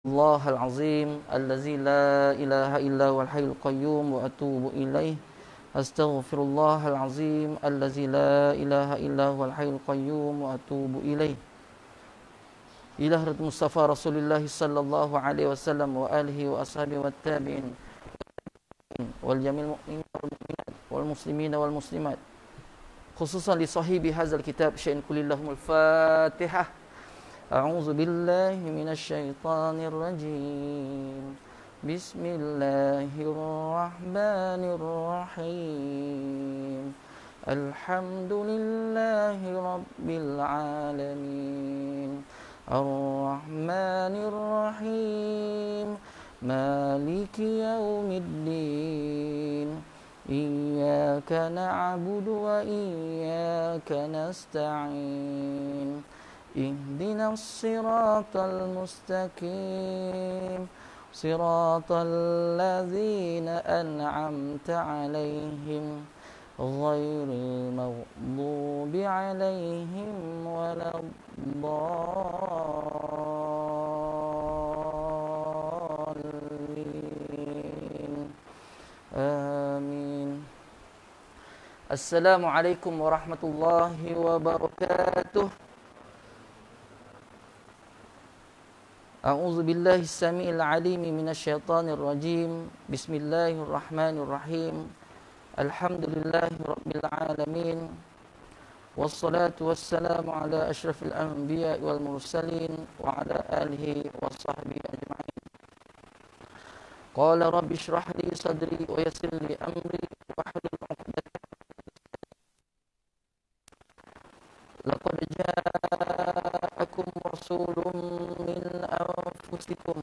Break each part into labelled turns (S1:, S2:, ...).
S1: الله العظيم الذي لا إله إلا هو الحي القيوم وأتوب إليه أستغفر الله العظيم الذي لا إله إلا هو الحي القيوم وأتوب إليه إلى حضرة مصطفى رسول الله صلى الله عليه وسلم وآله وأصحابه والتابعين والجميع المؤمنين والمؤمنات والمسلمين والمسلمات خصوصا لصاحب هذا الكتاب شيء كل لهم الفاتحة. أعوذ بالله من الشيطان الرجيم بسم الله الرحمن الرحيم الحمد لله رب العالمين الرحمن الرحيم مالك يوم الدين إياك نعبد وإياك نستعين اهدنا الصراط المستقيم صراط الذين أنعمت عليهم غير المغضوب عليهم ولا الضالين آمين. السلام عليكم ورحمة الله وبركاته. أعوذ بالله السميع العليم من الشيطان الرجيم بسم الله الرحمن الرحيم الحمد لله رب العالمين والصلاة والسلام على أشرف الأنبياء والمرسلين وعلى آله وصحبه أجمعين. قال رب اشرح لي صدري ويسر لي أمري واحلل عقدة لقد جاءكم رسول من أنفسكم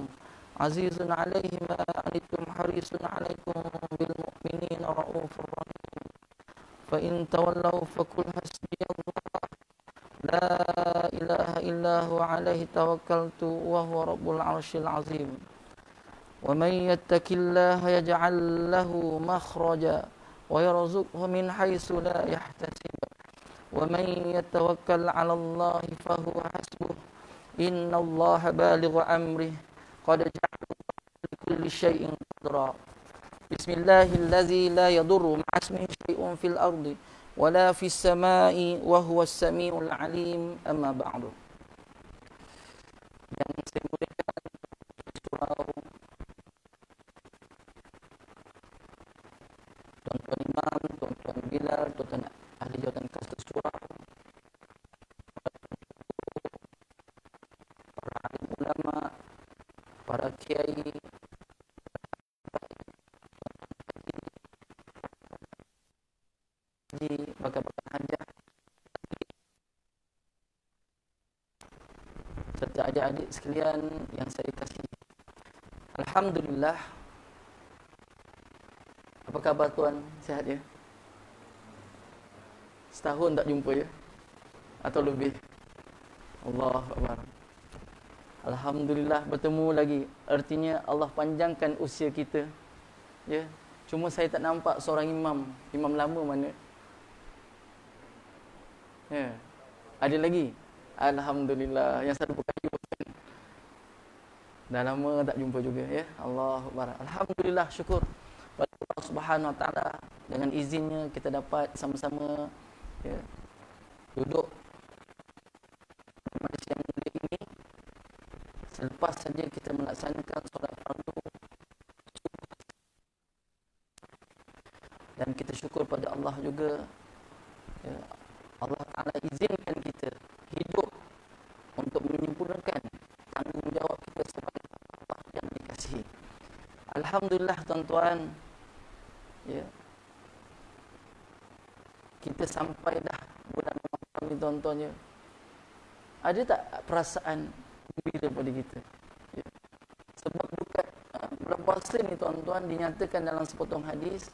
S1: عزيز عليه ما عنتم حريص عليكم بالمؤمنين رؤوف رحيم فإن تولوا فقل حسبي الله لا إله إلا هو عليه توكلت وهو رب العرش العظيم ومن يتق الله يجعل له مخرجا ويرزقه من حيث لا يحتسب ومن يتوكل على الله فهو حسبه إن الله بالغ أمره قد جعل الله لكل شيء قدرا بسم الله الذي لا يضر مع اسمه شيء في الأرض ولا في السماء وهو السميع العليم أما بعد. Yang saya muliakan surau tuan-tuan imam, tuan-tuan bilal, tuan-tuan ahli jawatan kasus surau, para alim ulama, para kiai, bapak-bapak hajah, serta adik-adik sekalian yang saya kasihi. Alhamdulillah. Apa khabar tuan? Sihat ya? Setahun tak jumpa ya? Atau lebih? Allahu Akbar. Alhamdulillah bertemu lagi. Artinya Allah panjangkan usia kita. Ya. Cuma saya tak nampak seorang imam. Imam lama mana? Ya. Ada lagi? Alhamdulillah. Yang satu bukan juga. Dah lama tak jumpa juga ya. Allahu Akbar. Alhamdulillah, syukur pada Allah Subhanahu Wa Taala, dengan izinnya kita dapat sama-sama ya, duduk pada siang mulia ini selepas saja kita melaksanakan solat fardu, dan kita syukur pada Allah juga ya, Allah Taala izinkan kita hidup untuk menyempurnakan tanggungjawab kita sebagai Allah yang dikasihi. Alhamdulillah tuan-tuan ya, kita sampai dah bulan Ramadan ni tuan-tuan ya. Ada tak perasaan gembira pada kita ya? Sebab dekat bulan puasa ni tuan-tuan dinyatakan dalam sepotong hadis,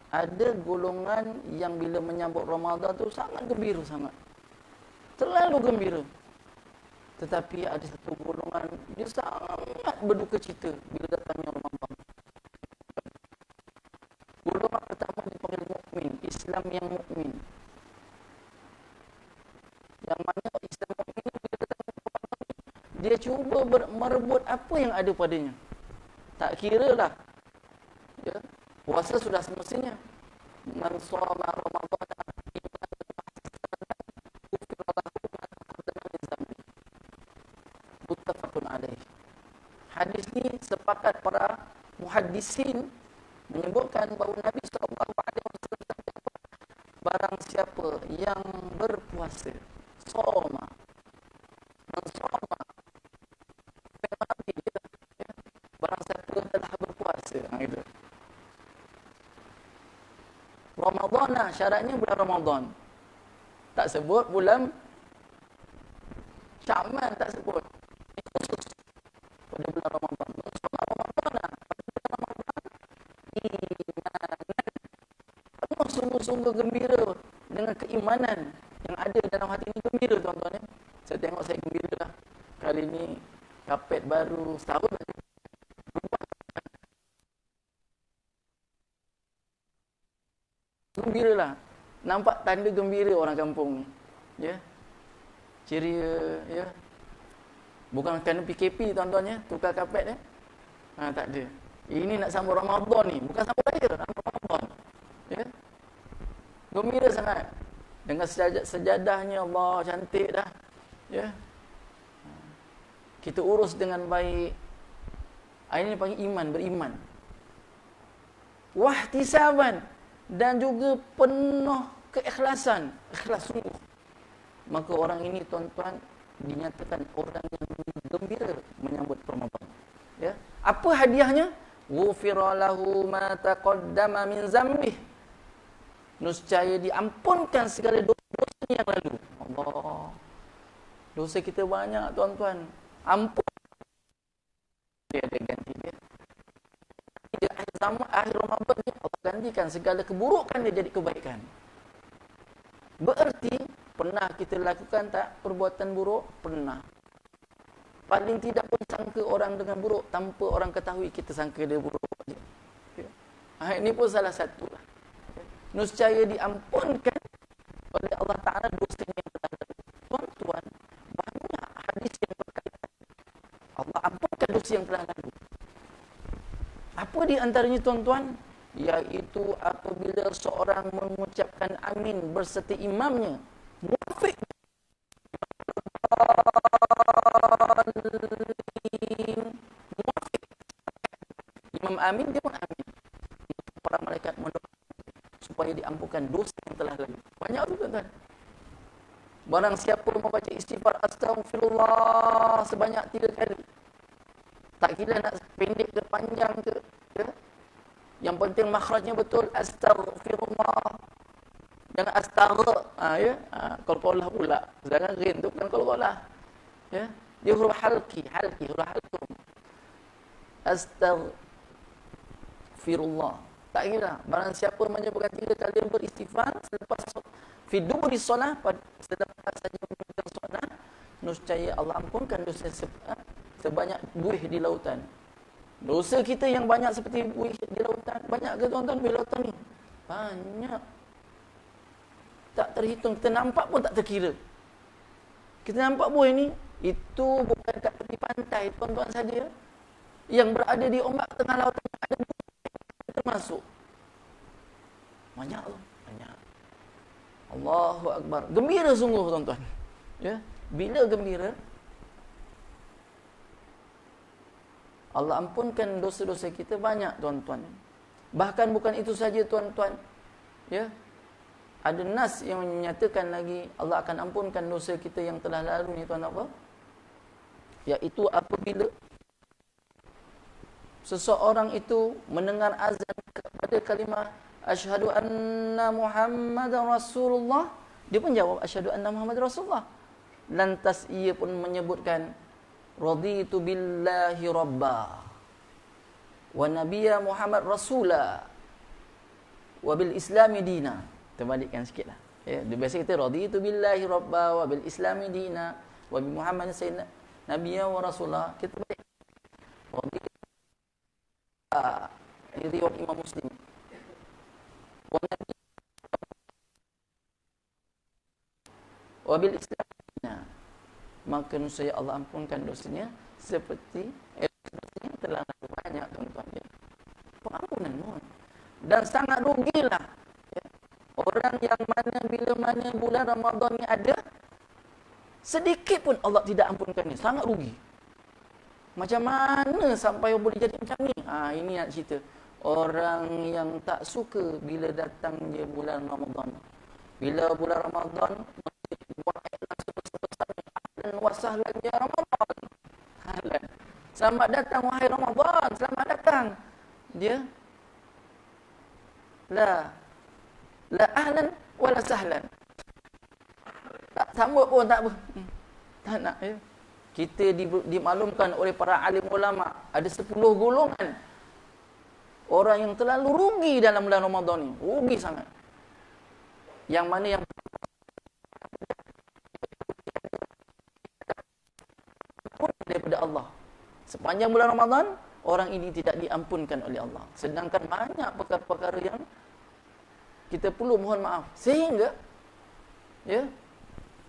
S1: ada golongan yang bila menyambut Ramadan tu sangat gembira sangat, terlalu gembira. Tetapi ada satu golongan dia sangat berduka cita bila datangnya Ramadan. Golongan pertama dipanggil mukmin, Islam yang mukmin. Yang mana Islam mukmin dia cuba merebut apa yang ada padanya. Tak kira lah, ya, puasa sudah semestinya. Man shoma Ramadan muttafaqun alaih. Hadis ni sepakat para muhaddisin menyebutkan bahawa Nabi SAW barang siapa yang berpuasa, soma, man soma, barang siapa telah berpuasa, itu. Ramadhan, syaratnya bulan Ramadan. Tak sebut bulan Sya'ban, tak sebut. Ini khusus pada bulan Ramadan. Soma Ramadhan, pada bulan Ramadan, iman. Penuh sungguh-sungguh gembira dengan keimanan yang ada dalam hati ini. Gembira, tuan-tuan, ya. Saya tengok saya gembira lah. Kali ini kapet baru setahun lagi. Gembira lah. Nampak tanda gembira orang kampung ni. Ya. Ceria, ya. Bukan kerana PKP, tuan-tuan, ya. Tukar kapet, ya. Tak ada. Ini nak sambut Ramadan ni. Bukan sambut raya, sambut Ramadan. Ya. Gembira sangat. Dengan sejadahnya, Allah, cantik dah. Ya. Kita urus dengan baik. Ini panggil iman, beriman. Wahtisaban. Dan juga penuh keikhlasan, ikhlas sungguh. Maka orang ini, tuan-tuan, dinyatakan orang yang gembira menyambut Ramadan. Ya. Apa hadiahnya? Ghufira lahu ma taqaddama min zambih. Nescaya diampunkan segala dosa yang lalu. Allah. Dosa kita banyak, tuan-tuan. Ampun. Dia ada ganti dia. Di akhir zaman, akhir Ramadan ni Allah gantikan segala keburukan dia jadi kebaikan. Bererti pernah kita lakukan tak perbuatan buruk? Pernah. Paling tidak pun sangka orang dengan buruk tanpa orang ketahui kita sangka dia buruk. Ini pun salah satu lah. Nescaya diampunkan oleh Allah Ta'ala dosa yang telah lalu. Tuan-tuan, banyak hadis yang berkaitan Allah ampunkan dosa yang telah lalu. Apa di antaranya, tuan-tuan? Iaitu apabila seorang mengucapkan amin berserta imamnya, muafiq. Imam amin, dia pun amin. Para malaikat mendoakan supaya diampunkan dosa yang telah lalu. Banyak tu, tuan-tuan. Barang siapa membaca istighfar astaghfirullah sebanyak 3 kali, tak kira nak pendek ke panjang ke, ya? Yang penting makhrajnya betul. Astaghfirullah. Jangan astagha, ya. Qalqalah pula. Jangan rin tu bukan qalqalah. Ya. Dia huruf halqi, huruf halqum. Astaghfirullah. Tak kira. Barang siapa menyebutkan 3 kali beristighfar selepas fi duburi solah, selepas saja menunaikan solat, nescaya Allah ampunkan dosa sebanyak buih di lautan. Dosa kita yang banyak seperti buih di lautan. Banyak ke, tuan-tuan, buih lautan ni? Banyak. Tak terhitung. Kita nampak pun tak terkira. Kita nampak buih ni, itu bukan kat tepi pantai, tuan-tuan saja. Yang berada di ombak tengah lautan ada buih termasuk. Banyak tu. Banyak. Allahu Akbar. Gembira sungguh, tuan-tuan. Ya. Bila gembira, Allah ampunkan dosa-dosa kita banyak, tuan-tuan. Bahkan bukan itu saja, tuan-tuan. Ya. Ada nas yang menyatakan lagi Allah akan ampunkan dosa kita yang telah lalu ni, tuan, apa? Iaitu apabila seseorang itu mendengar azan kepada kalimah asyhadu anna Muhammadar Rasulullah, dia pun jawab asyhadu anna Muhammadar Rasulullah. Lantas ia pun menyebutkan raditu billahi rabba wa nabiyya Muhammad rasula wa bil islami dina. Terbalikkan sikitlah. Ya, dia biasa kita raditu billahi rabba wa bil islami dina wa bi Muhammad sayyidina nabiyya wa rasula. Kita balik. Raditu riwayat Imam Muslim. Wa nabi wa bil islami dina. maka nescaya Allah ampunkan dosanya seperti yang telah lalu. Banyak tuan-tuan ya. Pengampunan mohon. Dan sangat rugilah ya, orang yang mana bila mana bulan Ramadan ni ada, sedikit pun Allah tidak ampunkan ni. Sangat rugi. Macam mana sampai boleh jadi macam ni? Ini nak cerita. Orang yang tak suka bila datangnya bulan Ramadan. Bila bulan Ramadan, masjid buat iklan sebesar-besarnya. Ahlan wa sahlan ya Ramadan. Ahlan. Selamat datang wahai Ramadan. Selamat datang. Dia la ahlan wala sahlan. Tak sambut pun tak apa. Tak nak ya. Kita dimaklumkan oleh para alim ulama ada 10 golongan orang yang terlalu rugi dalam bulan Ramadan ni. Rugi sangat. Yang mana yang daripada Allah. Sepanjang bulan Ramadan, orang ini tidak diampunkan oleh Allah. Sedangkan banyak perkara-perkara yang kita perlu mohon maaf. Sehingga ya,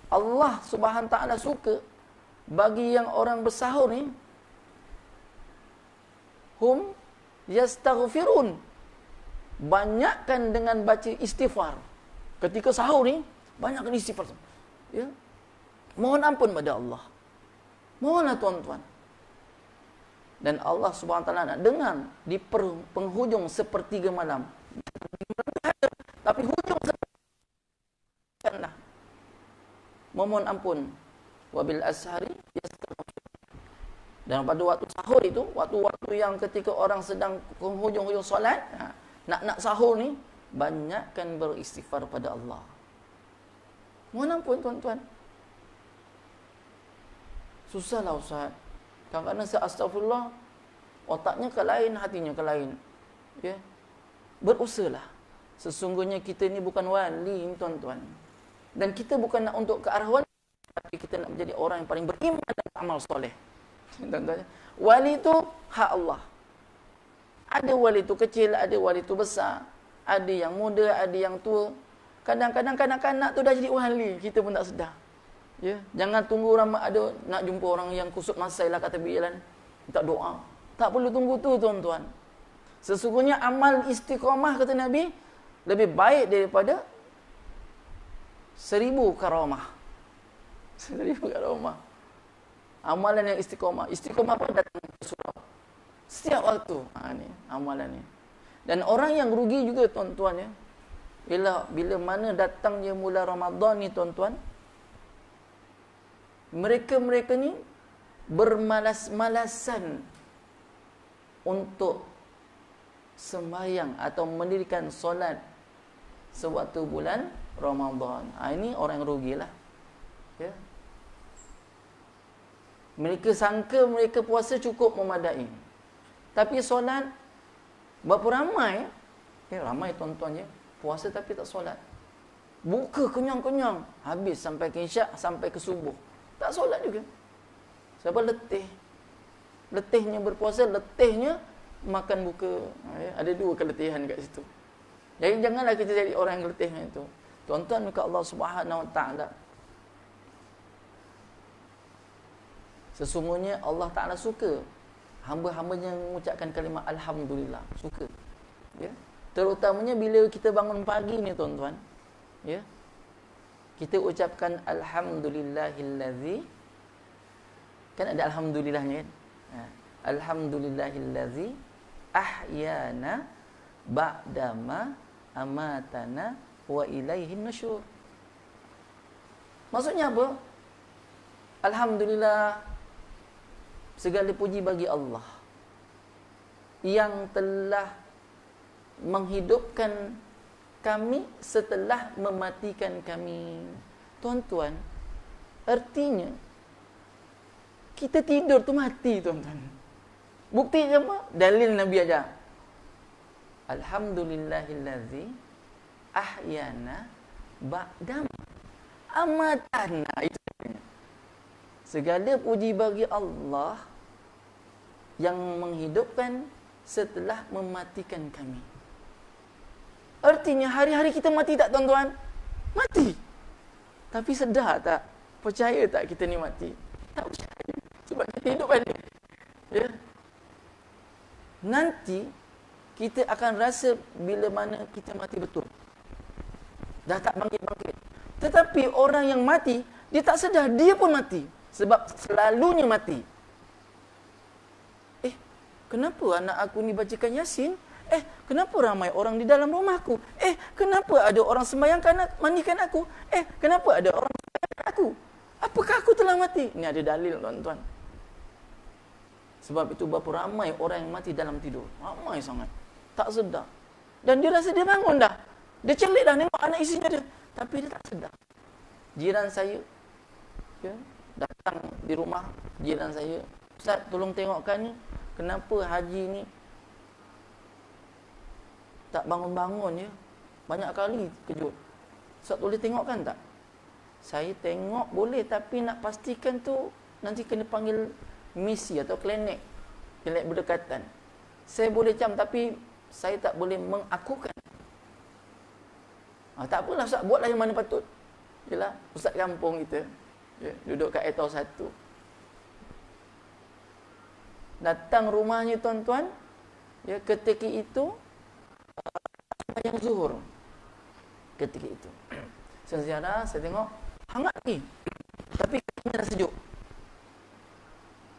S1: Allah Subhanahu Taala suka bagi yang orang bersahur ni, hum yastaghfirun, banyakkan dengan baca istighfar. Ketika sahur ni, banyakkan istighfar. Ya. Mohon ampun pada Allah. Mohonlah tuan-tuan. Dan Allah Subhanahu Taala nak dengar di penghujung sepertiga malam. Tapi hujung sepertiga memohon ampun. Wabil ashari yastaghfir. Dan pada waktu sahur itu, waktu-waktu yang ketika orang sedang penghujung-hujung solat, nak sahur ni, banyakkan beristighfar pada Allah. Mohon ampun tuan-tuan. Susahlah Ustaz. Kadang-kadang saya astagfirullah, otaknya ke lain, hatinya ke lain. Ya. Berusahalah. Sesungguhnya kita ni bukan wali tuan-tuan. Dan kita bukan nak untuk ke arah wali, tapi kita nak menjadi orang yang paling beriman dan amal soleh. Tuan-tuan, wali itu hak Allah. Ada wali itu kecil, ada wali itu besar. Ada yang muda, ada yang tua. Kadang-kadang kanak-kanak tu dah jadi wali, kita pun tak sedar. Ya, jangan tunggu orang ada nak jumpa orang yang kusut masai lah kat tepi jalan, minta doa. Tak perlu tunggu tu tuan-tuan. Sesungguhnya amal istiqamah kata Nabi lebih baik daripada 1000 karamah. 1000 karamah. Amalan yang istiqamah. Istiqamah apa? Datang ke surau setiap waktu. Ni amalan ni. Dan orang yang rugi juga tuan-tuan ya. Bila mana datangnya mula Ramadan ni tuan-tuan, mereka ni bermalas-malasan untuk sembahyang atau mendirikan solat sewaktu bulan Ramadan. Ini orang yang rugilah. Ya. Mereka sangka mereka puasa cukup memadai. Tapi solat berapa ramai? Ramai tuan-tuan ya. Puasa tapi tak solat. Buka kenyang-kenyang, habis sampai ke isyak, sampai ke subuh. Tak solat juga. Sebab letih. Letihnya berpuasa, letihnya makan buka. Ada dua keletihan kat situ. Jadi janganlah kita jadi orang yang letih itu. Tuan-tuan dekat Allah Subhanahu Wa Taala. Sesungguhnya Allah Taala suka hamba-hambanya mengucapkan kalimah alhamdulillah. Suka. Ya. Terutamanya bila kita bangun pagi ni tuan-tuan. Ya. Kita ucapkan alhamdulillahillazi, kan ada alhamdulillahnya kan? Alhamdulillahillazi ahyana ba'dama amatana wa ilaihin nusyur. Maksudnya apa? Alhamdulillah, segala puji bagi Allah yang telah menghidupkan kami setelah mematikan kami. Tuan-tuan, artinya kita tidur tu mati tuan-tuan. Bukti apa? Dalil Nabi ajar. Alhamdulillahillazi ahyana ba'dam amatana. Itu segala puji bagi Allah yang menghidupkan setelah mematikan kami. Artinya hari-hari kita mati tak tuan-tuan? Mati. Tapi sedar tak? Percaya tak kita ni mati? Tak percaya. Sebab kita hidup ada. Ya. Nanti kita akan rasa bila mana kita mati betul. Dah tak bangkit-bangkit. Tetapi orang yang mati, dia tak sedar dia pun mati. Sebab selalunya mati. Kenapa anak aku ni bacakan Yasin? Kenapa ramai orang di dalam rumahku? Kenapa ada orang sembahyangkan mandikan aku? Kenapa ada orang sembahyangkan aku? Apakah aku telah mati? Ini ada dalil, tuan-tuan. Sebab itu berapa ramai orang yang mati dalam tidur. Ramai sangat. Tak sedar. Dan dia rasa dia bangun dah. Dia celik dah tengok anak isinya dia. Tapi dia tak sedar. Jiran saya, datang di rumah jiran saya. Ustaz, tolong tengokkan ni. Kenapa haji ni tak bangun-bangun ya? Banyak kali kejut. Ustaz boleh tengokkan tak? Saya tengok boleh, tapi nak pastikan tu nanti kena panggil misi atau klinik berdekatan. Saya boleh cam, tapi saya tak boleh mengakukan. Tak apalah Ustaz, buatlah yang mana patut. Yalah, Ustaz kampung kita duduk kat etos 1. Datang rumahnya tuan-tuan, ketika itu yang zuhur. Ketika itu saya tengok hangat lagi, tapi kakinya dah sejuk.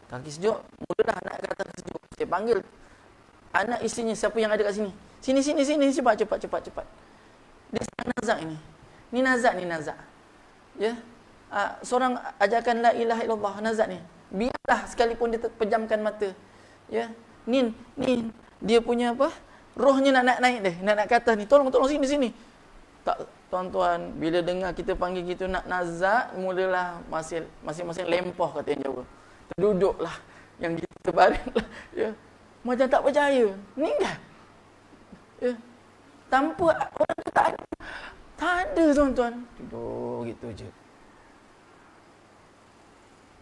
S1: Kaki sejuk, mulalah anak kata sejuk. Saya panggil anak isinya, siapa yang ada kat sini. Sini, cepat. Dia sedang nazak ini. Ni nazak. Ya. Seorang ajarkan la ilaha illallah, nazak ni. Biarlah sekalipun dia pejamkan mata. Ya. Ni dia punya apa? Rohnya nak naik deh, nak ke atas ni. Tolong sini. Tak, tuan-tuan, bila dengar kita panggil gitu nak nazak, mulalah masing-masing lempoh, kata yang Jawa. Terduduklah yang kita baringlah. Ya. Macam tak percaya. Meninggal. Ya. Tanpa orang tu tak ada, tuan-tuan. Tidur gitu je.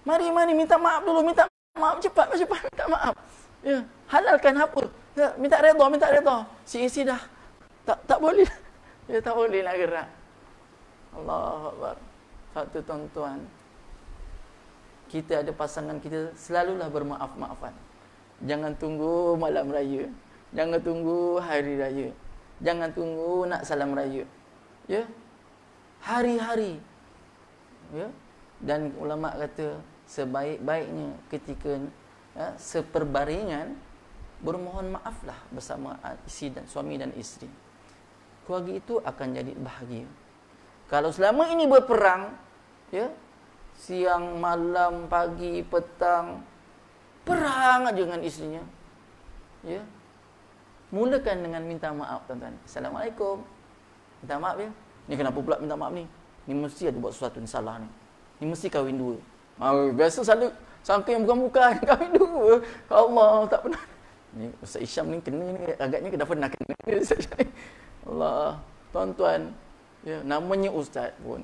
S1: Mari minta maaf dulu, minta maaf cepat minta maaf. Ya, halalkan apa? Ya, minta redha. Si isi dah tak boleh. Ya, tak boleh nak gerak. Allahu Akbar. Satu, tuan-tuan. Kita ada pasangan kita, selalulah bermaaf-maafan. Jangan tunggu malam raya. Jangan tunggu hari raya. Jangan tunggu nak salam raya. Ya. Hari-hari. Ya. Dan ulama kata sebaik-baiknya ketika seperbaringan, bermohon maaflah bersama suami dan isteri. Keluarga itu akan jadi bahagia. Kalau selama ini berperang, ya, siang, malam, pagi, petang, perang aja dengan isterinya, ya, mulakan dengan minta maaf, tuan-tuan. Assalamualaikum. Minta maaf ya. Ni kenapa pula minta maaf ni? Ni mesti ada buat sesuatu ni salah ni. Ni mesti kahwin dua. Biasa selalu sangka yang bukan-bukan kahwin dua. Allah, tak pernah. Ni Ustaz Isyam ni kena ni, agaknya dah pernah kena ni Ustaz Isyam ni. Allah, tuan-tuan, ya, namanya ustaz pun.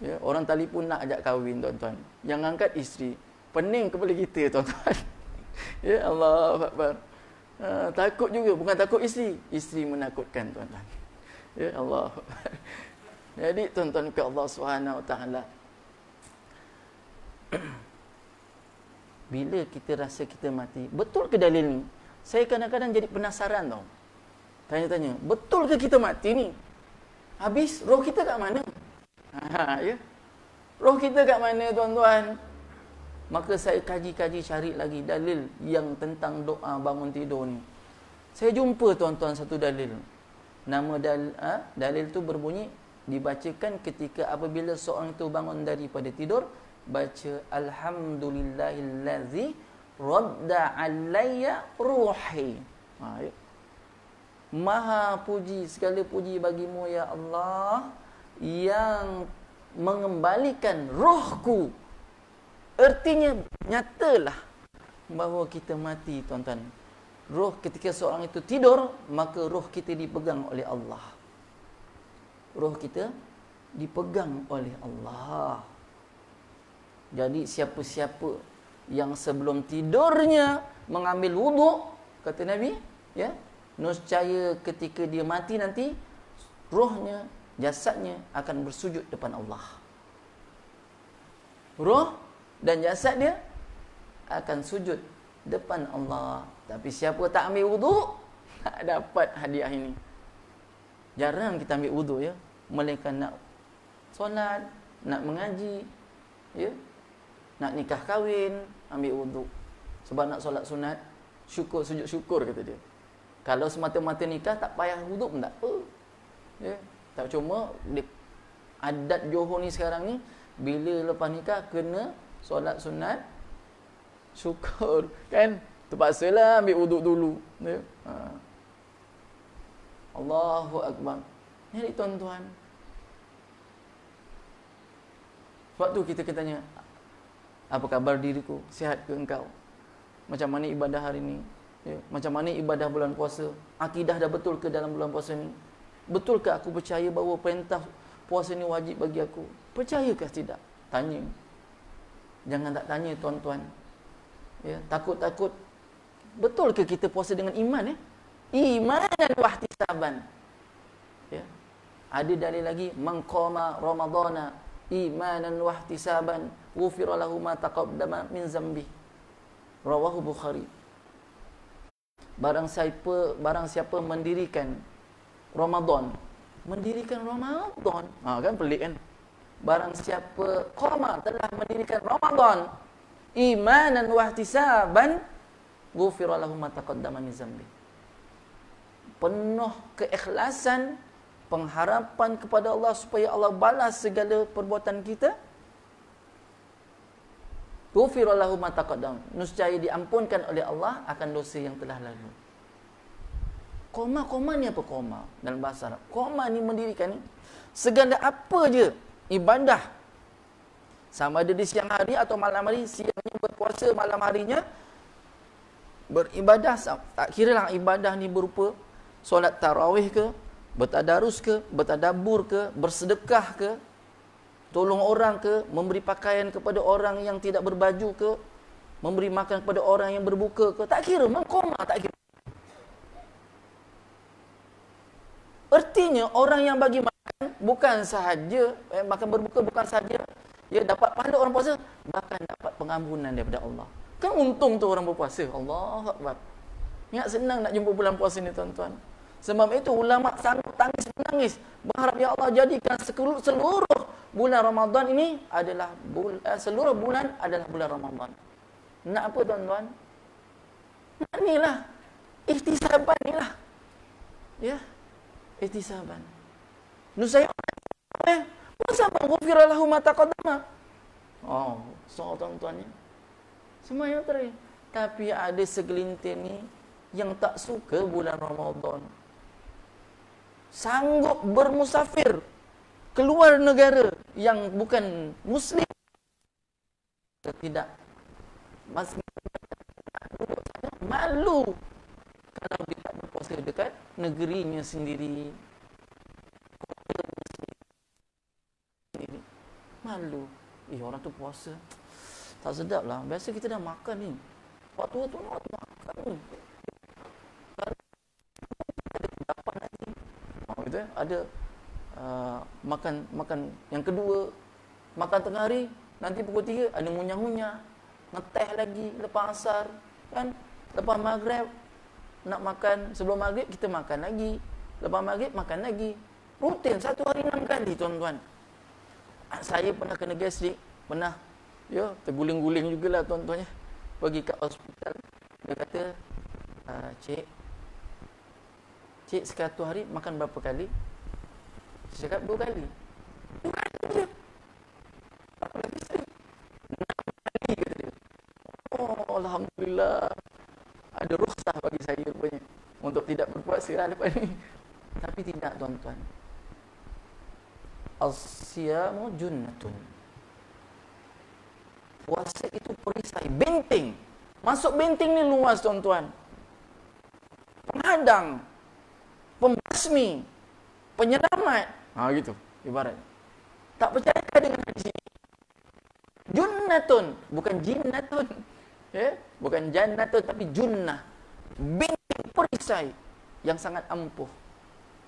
S1: Ya, orang telefon nak ajak kahwin, tuan-tuan. Yang angkat isteri. Pening kepala kita, tuan-tuan. Ya, Allah Akbar. Takut juga, bukan takut isteri. Isteri menakutkan, tuan-tuan. Ya, Allah. Jadi, tuan-tuan ke Allah Subhanahu Wa Taala. Bila kita rasa kita mati, betul ke dalil ni? Saya kadang-kadang jadi penasaran tau. Tanya-tanya, betul ke kita mati ni? Habis roh kita kat mana? Ya. Roh kita kat mana, tuan-tuan? Maka saya kaji-kaji cari lagi dalil yang tentang doa bangun tidur ni. Saya jumpa, tuan-tuan, satu dalil. Nama dalil tu berbunyi, dibacakan ketika apabila seorang itu bangun daripada tidur, baca alhamdulillahillazi radda alayya ruhi. Ya. Maha puji, segala puji bagimu ya Allah yang mengembalikan rohku. Artinya nyatalah bahawa kita mati, tuan-tuan. Roh ketika seorang itu tidur, maka roh kita dipegang oleh Allah. Roh kita dipegang oleh Allah. Jadi siapa-siapa yang sebelum tidurnya mengambil wuduk, kata Nabi, ya, nescaya ketika dia mati nanti, rohnya, jasadnya akan bersujud depan Allah. Roh dan jasad dia akan sujud depan Allah. Tapi siapa tak ambil wuduk, tak dapat hadiah ini. Jarang kita ambil wuduk, ya. Melainkan nak solat, nak mengaji, ya, nak nikah kahwin, ambil wuduk. Sebab nak solat sunat, syukur, sujud syukur, kata dia. Kalau semata-mata nikah, tak payah wuduk pun tak apa, ya. Tak, cuma adat Johor ni sekarang ni, bila lepas nikah kena solat sunat syukur, kan? Terpaksalah ambil wuduk dulu, ya. Allahu Akbar. Jadi tuan-tuan, sebab tu kita tanya, apa khabar diriku? Sihat ke engkau? Macam mana ibadah hari ni? Ya. Macam mana ibadah bulan puasa? Akidah dah betul ke dalam bulan puasa ni? Betul ke aku percaya bahawa perintah puasa ni wajib bagi aku? Percayakah tidak? Tanya. Jangan tak tanya, tuan-tuan. Ya, takut-takut. Betul ke kita puasa dengan iman, ya? Imanan wahtisaban. Ya. Ada dalil lagi, man qama ramadhana imanan wahtisaban ghufira lahu ma taqaddama min zambi. Rawahu Bukhari. Barang siapa mendirikan Ramadan, kan pelik, kan? Barang siapa qama, telah mendirikan Ramadan imanan wahtisaban ghufira lahu ma taqaddama min zambi. Penuh keikhlasan, pengharapan kepada Allah supaya Allah balas segala perbuatan kita. Ghufira lahu ma taqaddam, nescaya diampunkan oleh Allah akan dosa yang telah lalu. Qoma ni apa qoma dalam bahasa Arab? Qoma ni mendirikan ni segala apa je ibadah, sama ada di siang hari atau malam hari. Siangnya berpuasa, malam harinya beribadah. Tak kira lah ibadah ni berupa solat tarawih ke, bertadarus ke, bertadabur ke, bersedekah ke, tolong orang ke, memberi pakaian kepada orang yang tidak berbaju ke, memberi makan kepada orang yang berbuka ke. Tak kira, mengkoma, tak kira. Artinya orang yang bagi makan bukan sahaja makan berbuka, bukan sahaja dia dapat pahala orang puasa, bahkan dapat pengampunan daripada Allah. Kan untung tu orang berpuasa. Allahu Akbar. Ingat senang nak jumpa bulan puasa ni, tuan-tuan. Sebab itu ulama sanggup tangis menangis berharap, ya Allah, jadikan seluruh bulan Ramadan ini adalah seluruh bulan adalah bulan Ramadan. Nak apa, tuan-tuan? Nak inilah ihtisaban inilah. Ya. Ihtisaban. Nusaya masa ghufira lahu ma taqaddama. Oh, so tuan-tuan ni. Semua yang terakhir. Tapi ada segelintir ni yang tak suka bulan Ramadan. Sanggup bermusafir keluar negara yang bukan Muslim. Tidak. Masih malu kalau dia tak berpuasa dekat negerinya sendiri. Malu. Orang tu puasa tak sedap lah. Biasa kita dah makan ni. Waktu tu nak makan ni. Dapat nanti. Gitu, ada makan yang kedua, makan tengah hari, nanti pukul 3 ada ngunyah-ngunyah, ngeteh lagi lepas asar, kan? Lepas maghrib nak makan, sebelum maghrib kita makan lagi, lepas maghrib makan lagi. Rutin 1 hari 6 kali, tuan-tuan. Saya pernah kena gastrik, pernah terguling-guling jugalah, tuan-tuan, ya. Pergi kat hospital, dia kata, Cik, 1 hari makan berapa kali? Saya cakap 2 kali. 2 kali je. Apa lagi saya? 6 kali, kata dia. Oh, Alhamdulillah. Ada rukhsah bagi saya rupanya untuk tidak berpuasa lah lepas ni. Tapi tidak, tuan-tuan. As-siyamu junnatun. Puasa itu perisai, benteng. Masuk benteng ni luas, tuan-tuan. Penghadang, pembasmi, penyelamat. Gitu ibarat. Tak percaya dengan hadis ini? Junnatun, bukan jinnatun. Bukan jannatun, tapi junnah. Benteng, perisai yang sangat ampuh.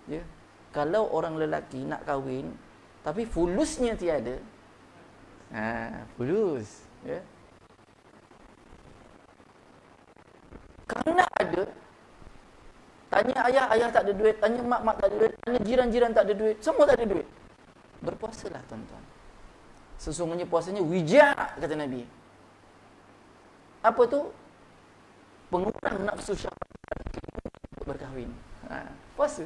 S1: Ya. Kalau orang lelaki nak kahwin tapi fulusnya tiada. Fulus. Ya. Kerana ada, tanya ayah, ayah tak ada duit, tanya mak, mak tak ada duit, tanya jiran, jiran tak ada duit, semua tak ada duit. Berpuasalah tuan-tuan. Sesungguhnya puasanya wijak, kata Nabi. Apa tu? Pengurang nafsu syahwat untuk berkahwin. Puasa.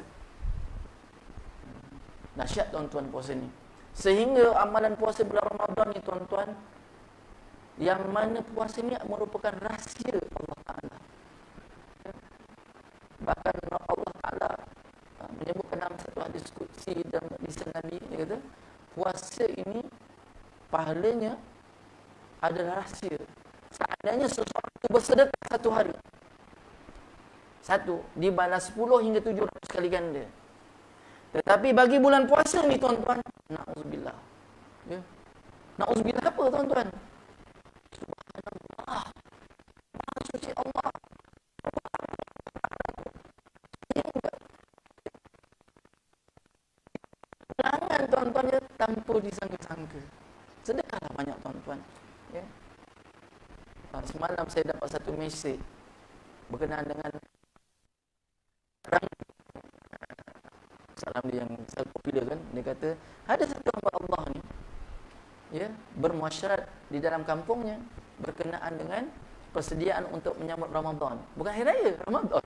S1: Dahsyat tuan-tuan puasa ni. Sehingga amalan puasa bulan Ramadan ni tuan-tuan, yang mana puasa ni merupakan rahsia Allah Ta'ala. Bahkan Allah Ta'ala menyebutkan dalam satu hadis qudsi dan lisan Nabi, dia kata puasa ini pahalanya adalah rahsia. Seandainya seseorang itu bersedekah satu hari, satu dibalas 10 hingga 700 kali ganda. Tetapi bagi bulan puasa ni tuan-tuan, na'udzubillah. Ya. Na'udzubillah apa tuan-tuan? Subhanallah. Maha suci Allah. Jangan tuan-tuan ya, tanpa disangka-sangka. Sedekahlah banyak tuan-tuan. Ya. Semalam saya dapat satu mesej berkenaan dengan salam dia yang sangat popular kan. Dia kata ada satu hamba Allah ni, ya, bermuasyarat di dalam kampungnya berkenaan dengan persediaan untuk menyambut Ramadan. Bukan hari raya, Ramadan.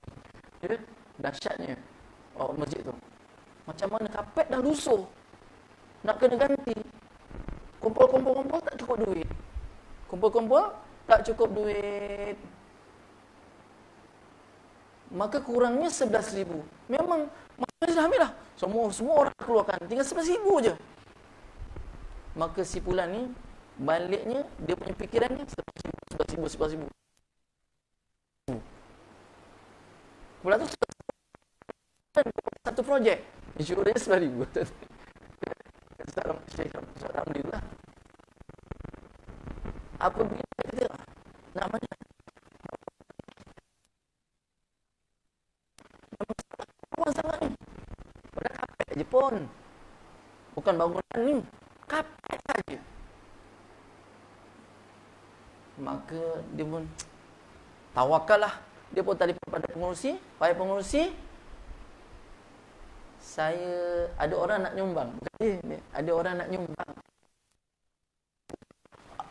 S1: Ya, dahsyatnya masjid tu. Macam mana kapet dah lusuh, nak kena ganti. Kumpul tak cukup duit. Kumpul tak cukup duit. Maka kurangnya 11,000. Memang masih dah habis dah. Semua orang keluarkan. Tinggal 11,000 je. Maka si Fulan ni baliknya, dia punya fikirannya 11,000. Pula tu satu projek. Insurans 11,000. Alhamdulillah. Apabila kita nak mana? Sangat ni. Pada kapet je pun. Bukan bangunan ni. Kapet saja. Maka dia pun tawakal lah. Dia pun telefon pada pengurusi. Pada pengurusi, saya ada orang nak nyumbang. Bukan dia. Ada orang nak nyumbang.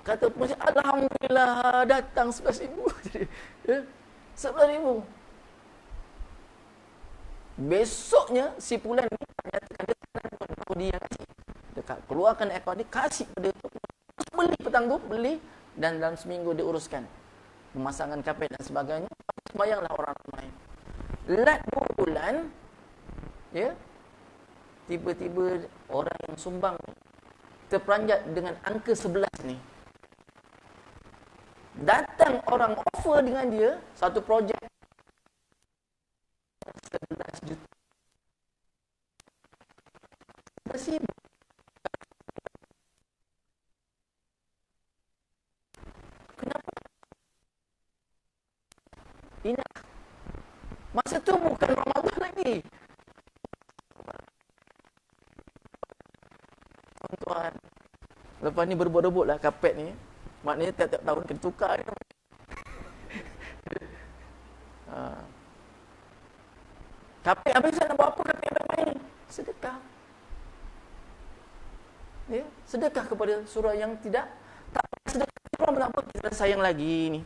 S1: Kata pengurusi, alhamdulillah datang 11,000. Ya, 11,000. Besoknya si Fulan ni nyatakan dia tak nak dia kasih. Dia keluarkan akaun dia, kasih pada tu. Terus beli petang tu, beli, dan dalam seminggu dia uruskan pemasangan kapet dan sebagainya. Sembayanglah orang ramai. Lat 2 bulan, ya, tiba-tiba orang yang sumbang terperanjat dengan angka 11 ni. Datang orang offer dengan dia satu projek 11 juta. 11,000. Kenapa? Ini masa tu bukan Ramadan lagi. Tuan-tuan, lepas ni berebut-rebut lah kapet ni. Maknanya tiap-tiap tahun kena tukar ni. Kapet habis nak buat apa kapet yang main? Sedekah. Ya, sedekah kepada surah yang tidak tak sedekah orang apa kita sayang lagi ni.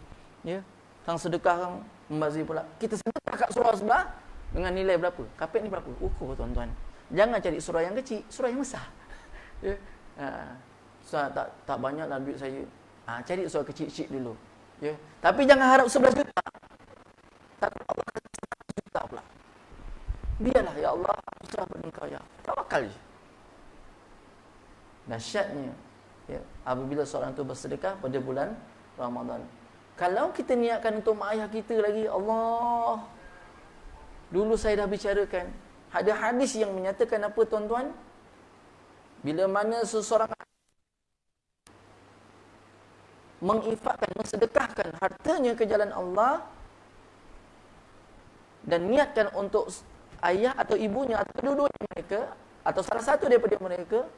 S1: Ya. Kang sedekah kang membazir pula. Kita sedekah kat surah sebelah dengan nilai berapa? Kapet ni berapa? Ukur tuan-tuan. Jangan cari surah yang kecil, surah yang besar. Ya. Surah tak banyaklah duit saya. Cari surah kecil-kecil dulu. Ya. Tapi jangan harap 11 juta. Takut Allah kata 100 juta pula. Biarlah, ya Allah, aku serah pada Engkau, ya. Tawakal je. Dahsyatnya, ya, apabila seorang itu bersedekah pada bulan Ramadan. Kalau kita niatkan untuk mak ayah kita lagi, Allah. Dulu saya dah bicarakan, ada hadis yang menyatakan apa tuan-tuan? Bila mana seseorang menginfakkan, mensedekahkan hartanya ke jalan Allah dan niatkan untuk ayah atau ibunya atau kedua-duanya mereka atau salah satu daripada mereka,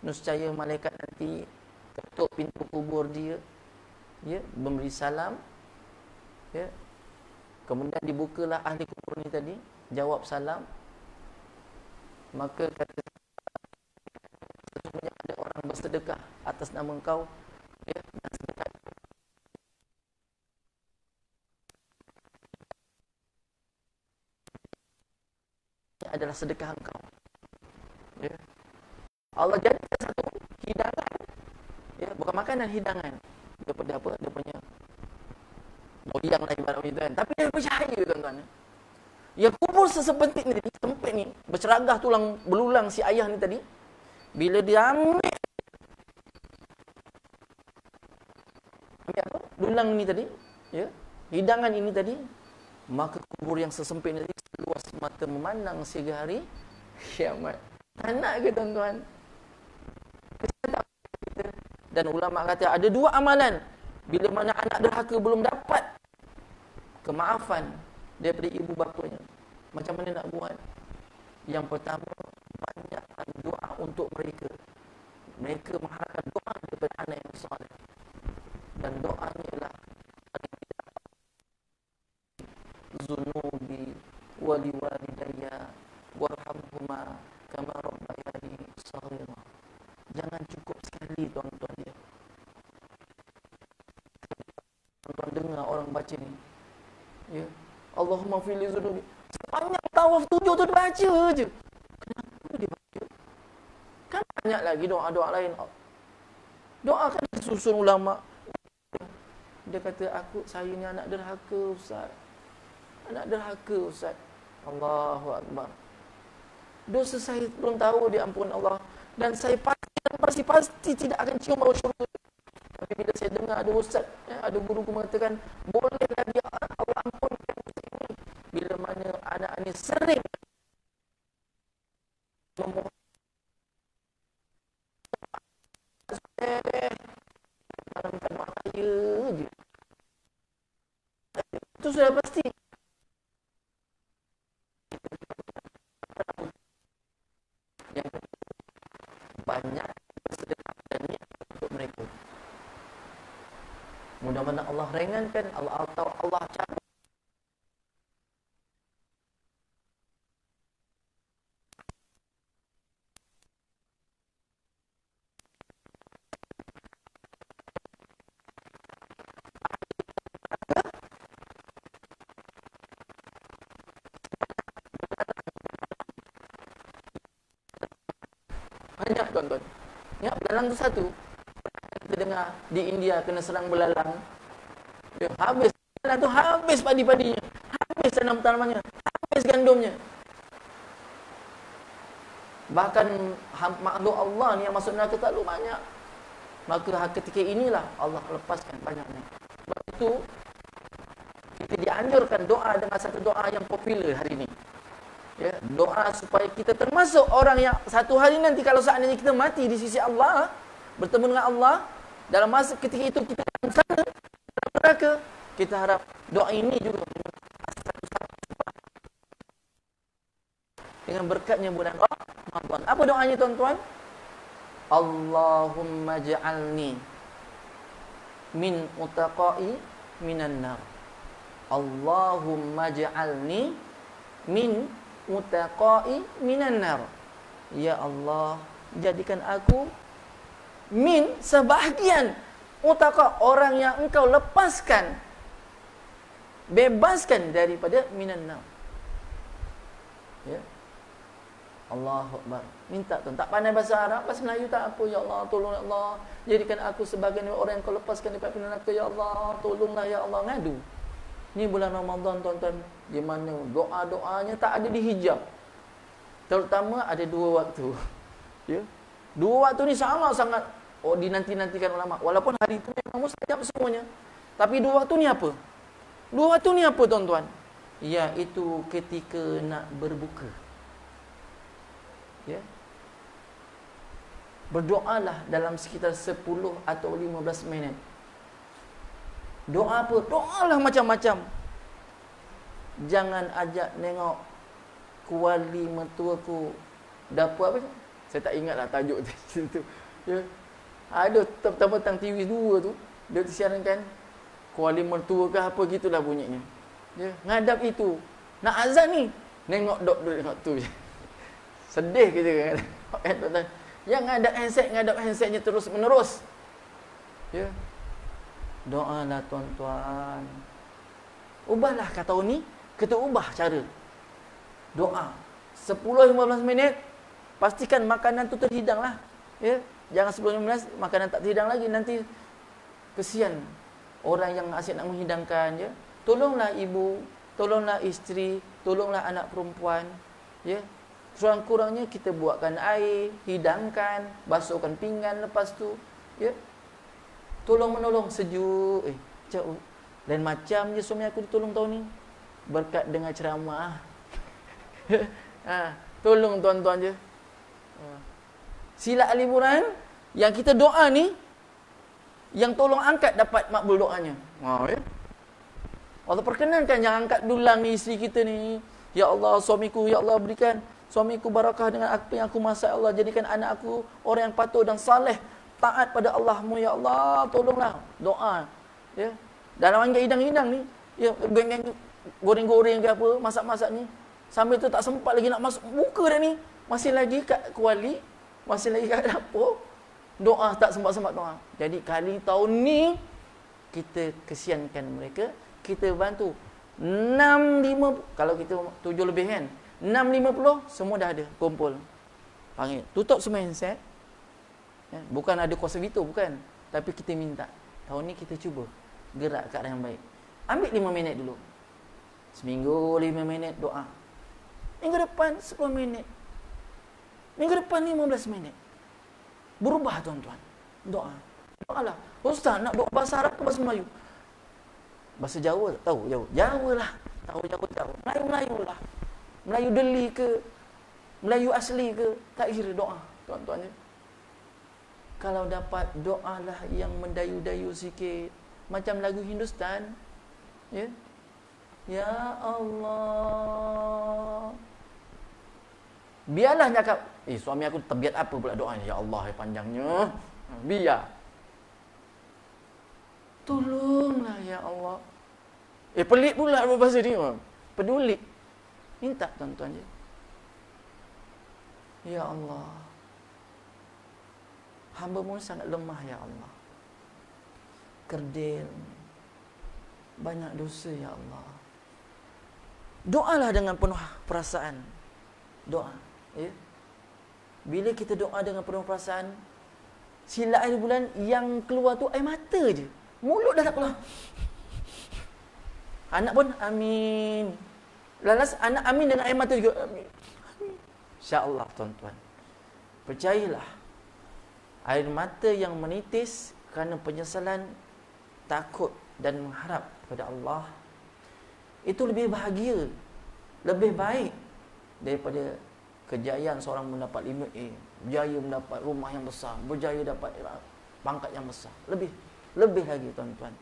S1: nescaya malaikat nanti ketuk pintu kubur dia, Ya, memberi salam. Ya. Kemudian dibukalah ahli kubur ni tadi, jawab salam. Maka kata sesungguhnya ada orang bersedekah atas nama engkau, ya, dan sedekah adalah sedekah engkau. Ya. Allah jadikan satu hidangan, ya, bukan makanan, hidangan daripada apa? Dia punya loyang lah ibarat itu kan. Tapi dia percaya, tuan-tuan. Ya, kubur sesempit ni, sempit ni, berceragah tulang belulang si ayah ni tadi, bila dia ambil apa? Dulang ni tadi, ya, hidangan ini tadi, maka kubur yang sesempit ni tadi seluas mata memandang sehingga hari kiamat. Anak ke tuan-tuan? Dan ulama kata ada dua amalan bila mana anak derhaka belum dapat kemaafan daripada ibu bapanya. Macam mana nak buat? Yang pertama, banyakkan doa untuk mereka. Mereka mengharapkan doa daripada anak yang soleh. Dan doanya ialah zunubi wali walidayya warhamhuma kama rabbayani shaghira. Jangan cukup sekali tuan-tuan dia. Tuan-tuan dengar orang baca ni. Ya. Allahumma fili zunubi. Sepanjang tawaf 7 tu dia baca je. Kenapa dia baca? Kan banyak lagi doa-doa lain. Doa kan disusun ulama. Dia kata, saya ni anak derhaka Ustaz. Anak derhaka Ustaz. Allahu Akbar. Dosa saya belum tahu diampun Allah. Dan saya pasti tidak akan cium bau syurga. Tapi bila saya dengar ada ustaz, ada guru mengatakan, bolehlah dia Allah ampunkan ini. Bila mana anak ini sering memohon minta maaf saya je. Itu sudah pasti. Yang banyak bersedekah dan niat untuk mereka. Mudah-mudahan Allah ringankan, Allah tahu, Allah cabut. Banyak tuan-tuan. Ya, belalang tu satu. Kita dengar di India kena serang belalang. Ya, habis belalang tu, habis padi-padinya, habis tanam-tanamannya, habis gandumnya. Bahkan makhluk Allah ni yang masuk neraka terlalu banyak. Maka ketika inilah Allah lepaskan banyaknya. Sebab itu kita dianjurkan doa dengan satu doa yang popular hari ini. Ya, doa supaya kita termasuk orang yang satu hari nanti kalau seandainya kita mati di sisi Allah, bertemu dengan Allah, dalam masa ketika itu kita dalam sana, dalam neraka, kita harap doa ini juga dengan berkatnya bulan Ramadan. Apa doanya tuan-tuan? Allahumma ja'alni min utaqai minan nar. Allahumma ja'alni min utaqai minan nar. Ya Allah, jadikan aku min, sebahagian, utaqa, orang yang engkau lepaskan, bebaskan daripada minan nar. Ya. Allahu Akbar. Minta tuan, tak pandai bahasa Arab, bahasa Melayu tak apa. Ya Allah, tolong ya Allah, jadikan aku sebahagian orang yang kau lepaskan daripada minan nar. Ya Allah, tolonglah ya Allah. Ngadu. Ni bulan Ramadan tuan-tuan, di mana doa-doanya tak ada dihijab. Terutama ada 2 waktu. Ya. 2 waktu ni sangat-sangat dinanti-nantikan ulama. Walaupun hari itu memang mustajab semuanya. Tapi 2 waktu ni apa? 2 waktu ni apa tuan-tuan? Iaitu ketika nak berbuka. Ya. Berdoalah dalam sekitar 10 atau 15 minit. Doa apa? Doalah macam-macam. Jangan ajak tengok kuali mertuaku dapur apa? Saya tak ingatlah tajuk tu. Ya. Ada petang TV 2 tu, dia siarankan
S2: Kuala Mertua ke apa gitulah bunyinya. Ya, ngadap itu. Nak azan ni, nengok dok tu je. Sedih kita kan. Yang ngadap handsetnya terus menerus. Ya. Doalah tuan-tuan. Ubahlah kata ni, kita ubah cara. Doa 10-15 minit, pastikan makanan tu terhidang lah. Ya, jangan 10-15 makanan tak terhidang lagi, nanti kesian orang yang asyik nak menghidangkan. Ya, tolonglah ibu, tolonglah isteri, tolonglah anak perempuan. Ya, kurang-kurangnya kita buatkan air, hidangkan, basuhkan pinggan lepas tu. Ya, tolong menolong sejuk. Jauh. Lain macam je suami aku ditolong tahun ni, berkat dengan ceramah. Tolong tuan-tuan je. Sila liburan yang kita doa ni, yang tolong angkat dapat makbul doanya. Ya. Allah perkenankan yang angkat dulang ni isteri kita ni. Ya Allah, suamiku, ya Allah berikan suamiku barakah dengan apa yang aku masak. Allah jadikan anak aku orang yang patuh dan saleh, taat pada Allahmu. Ya Allah, tolonglah. Doa. Ya. Dalam angkat hidang-hidang ni, ya, goreng-goreng ke apa, masak-masak ni, sambil tu tak sempat lagi nak masuk buka dah ni, masih lagi kat kuali, masih lagi kat dapur, doa tak sempat-sempat doa. Jadi kali tahun ni kita kesiankan mereka, kita bantu 6.50, kalau kita 7 lebih kan, 6.50 semua dah ada kumpul. Panggil, tutup semua handset. Ya, bukan ada kuasa veto, bukan, tapi kita minta tahun ni kita cuba gerak ke arah yang baik. Ambil 5 minit dulu. Seminggu 5 minit doa. Minggu depan 10 minit. Minggu depan 15 minit. Berubah tuan-tuan. Doa. Doalah. Ustaz nak doa bahasa Arab ke bahasa Melayu? Bahasa Jawa tak tahu? Jawa lah. Tahu Jawa. Melayu lah. Melayu Deli ke, Melayu asli ke, tak kira doa tuan-tuan. Kalau dapat doalah yang mendayu-dayu sikit, macam lagu Hindustan. Ya. Ya Allah. Biarlah cakap, suami aku terbiat apa pula doanya? Ya Allah, panjangnya. Biar. Tolonglah ya Allah. Pelik pula bahasa ni. Peduli. Minta tuan-tuan je. Ya Allah. Hamba-Mu sangat lemah ya Allah. Kerdil. Banyak dosa ya Allah. Doalah dengan penuh perasaan. Doa. Ya. Bila kita doa dengan penuh perasaan, sila air bulan yang keluar tu air mata je. Mulut dah tak keluar. Anak pun amin. Lalas anak amin dengan air mata juga. Amin. InsyaAllah tuan-tuan. Percayalah. Air mata yang menitis kerana penyesalan, takut dan mengharap kepada Allah, itu lebih bahagia, lebih baik daripada kejayaan seorang mendapat 5A, berjaya mendapat rumah yang besar, berjaya dapat pangkat yang besar. Lebih lagi tuan-tuan.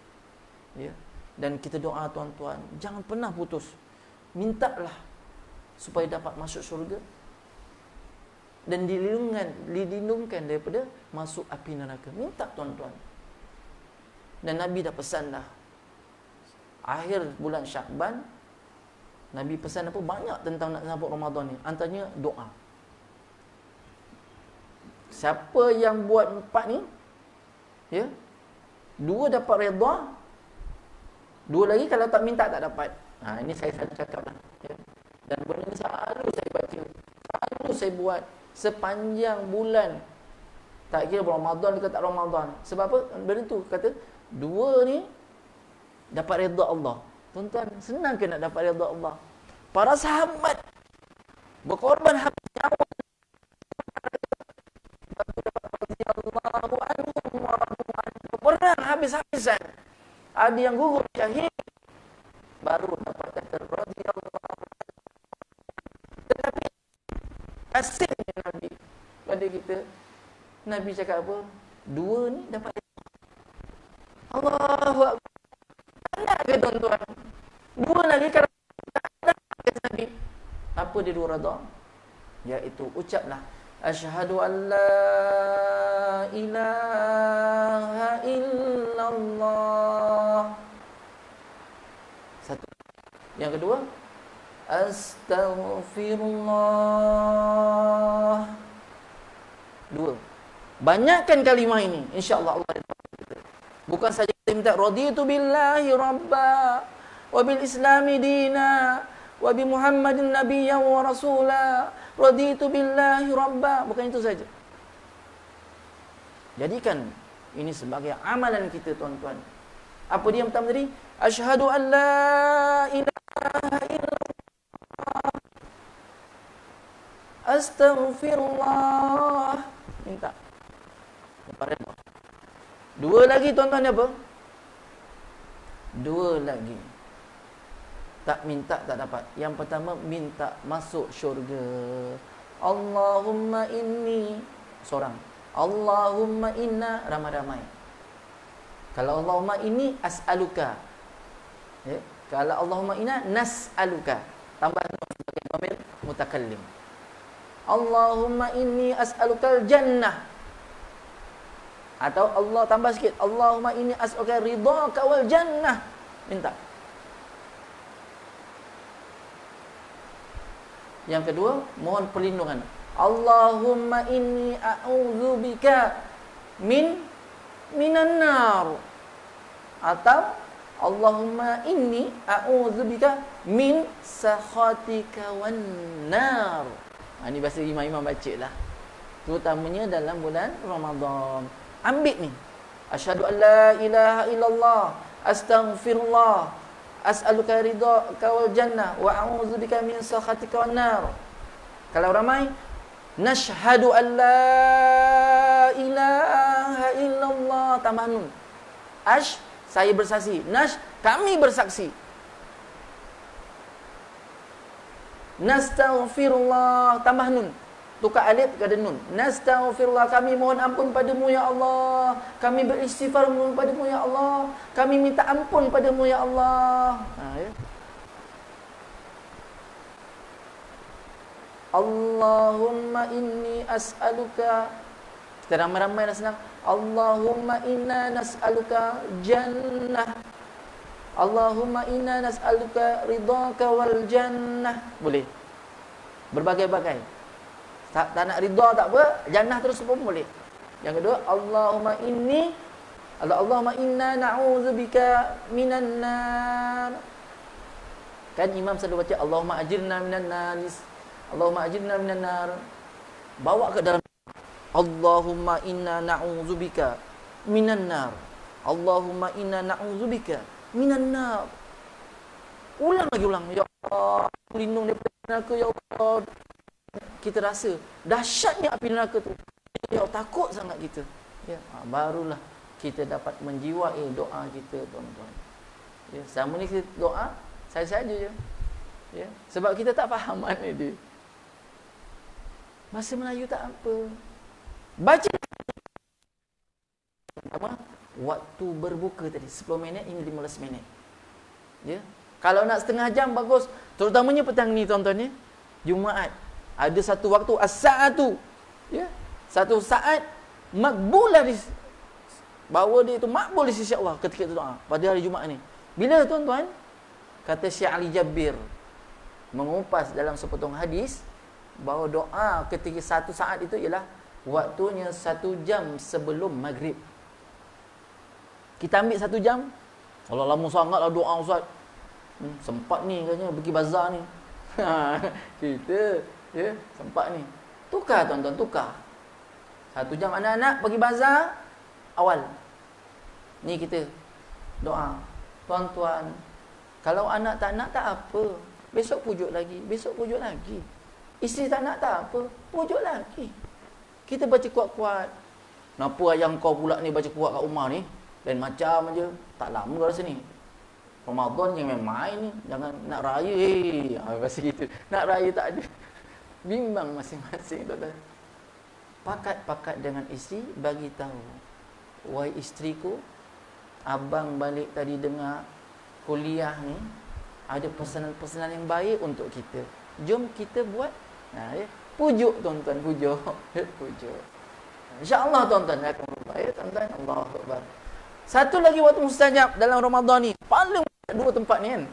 S2: Ya. Dan kita doa tuan-tuan, jangan pernah putus. Mintalah supaya dapat masuk syurga dan dilindungkan daripada masuk api neraka. Minta tuan-tuan. Dan Nabi dah pesan dah. Akhir bulan Syakban, Nabi pesan apa? Banyak tentang nak sambut Ramadan ni. Antaranya doa. Siapa yang buat 4 ni, ya, 2 dapat redha, 2 lagi kalau tak minta tak dapat. Ini saya selalu cakap lah. Ya. Dan benda ni selalu saya baca, selalu saya buat sepanjang bulan. Tak kira Ramadan ke tak Ramadan. Sebab apa? Benda tu kata 2 ni dapat redha Allah. Tuan-tuan, senang ke nak dapat redha Allah? Para sahabat berkorban habis nyawa berperang habis-habisan. Ada yang gugur syahid, baru dapat kata radhiyallahu. Tetapi asalnya Nabi pada kita, Nabi cakap apa? 2 ni dapat Allahu Akbar. Tak ke tuan-tuan? 2 lagi kalau tak kata Nabi. Apa dia 2 redha? Iaitu ucaplah asyhadu an la ilaha illallah Yang kedua, astaghfirullah. Dua. Banyakkan kalimah ini, insya-Allah Allah kita. Bukan saja kita minta raditu billahi rabba wa bil islami dina wa bi Muhammadin nabiyyan wa rasula. Raditu billahi rabba. Bukan itu saja. Jadikan ini sebagai amalan kita, tuan-tuan. Apa dia yang pertama tadi? Asyhadu an la ilaha illallah. Astaghfirullah. Minta. Dua lagi, tuan-tuan, apa? Dua lagi. Tak minta, tak dapat. Yang pertama, minta masuk syurga. Allahumma inni. Seorang. Allahumma inna, ramai-ramai. Kalau Allahumma inni as'aluka. Ya. Kalau Allahumma inna nas'aluka. Tambah sebagai dhamir mutakallim. Allahumma inni as'aluka jannah. Atau Allah tambah sikit. Allahumma inni as'aluka ridhaka wal jannah. Minta. Yang kedua, mohon perlindungan. Allahumma inni a'udzubika minan nar. Atau Allahumma inni a'udzubika min sakhatika wan nar. Ini bahasa imam-imam baca lah. Terutamanya dalam bulan Ramadan. Ambil ni. Asyhadu an la ilaha illallah. Astaghfirullah. As'aluka ridhaka wal jannah wa a'udzubika min sakhatika wan nar. Kalau ramai, nashhadu an la ilaha illallah, tambah nun. Saya bersaksi. Kami bersaksi. Nastaghfirullah, tambah nun. Tukar alif kepada nun. Nastaghfirullah, kami mohon ampun padamu ya Allah. Kami beristighfar padamu ya Allah. Kami minta ampun padamu ya Allah. Ya. Allahumma inni as'aluka. Kita ramai-ramai dah senang. Allahumma inna nas'aluka jannah. Allahumma inna nas'aluka ridhaka wal jannah. Boleh. Berbagai-bagai. Tak nak ridha tak apa, jannah terus pun boleh. Yang kedua, Allahumma inna na'udzubika minan nar. Kan imam selalu baca Allahumma ajirna minan nar. Allahumma ajirna minan nar. Bawa ke dalam Allahumma inna na'udzubika minan nar. Allahumma inna na'udzubika minan nar. Ulang lagi ulang. Ya Allah, lindung daripada neraka ya Allah. Kita rasa dahsyatnya api neraka tu. Ya Allah, takut sangat kita. Ya, barulah kita dapat menjiwai doa kita, tuan-tuan. Ya, sama ni kita doa saja je. Ya, sebab kita tak faham makna dia. Bahasa Melayu tak apa. Baca. Pertama, waktu berbuka tadi 10 minit hingga 15 minit. Ya. Kalau nak setengah jam bagus, terutamanya petang ni, tuan-tuan ya. Jumaat. Ada satu waktu as-sa'atu. Ya. Satu saat makbulah di bahawa dia itu makbul di sisi Allah ketika itu doa pada hari Jumaat ni. Bila, tuan-tuan? Kata Syekh Ali Jabir mengupas dalam sepotong hadis bahawa doa ketika satu saat itu ialah waktunya 1 jam sebelum maghrib. Kita ambil 1 jam. Kalau lama sangatlah doa Ustaz. Sempat ni katanya pergi bazar ni. Kita ya, sempat ni. Tukar, tuan-tuan, tukar. 1 jam anak-anak pergi bazar awal. Ni kita doa. Tuan-tuan, kalau anak tak nak tak apa. Besok pujuk lagi, besok pujuk lagi. Isteri tak nak tak apa, pujuk lagi. Kita baca kuat-kuat. Kenapa ayang kau pula ni baca kuat kat rumah ni? Lain macam aja. Tak lama kau rasa ni. Ramadan yang main-main ni. Jangan nak raya. Rasa gitu. Nak raya tak ada. Bimbang masing-masing. Pakat-pakat dengan isteri, bagi tahu. Wahai isteriku, abang balik tadi dengar kuliah ni, ada pesanan-pesanan yang baik untuk kita. Jom kita buat. Ya. Pujuk, tuan-tuan, pujuk. Pujuk. InsyaAllah, tuan-tuan, akan berubah. Ya, tuan-tuan. Allahu Akbar. Satu lagi waktu mustajab dalam Ramadan ni. Paling 2 tempat ni kan.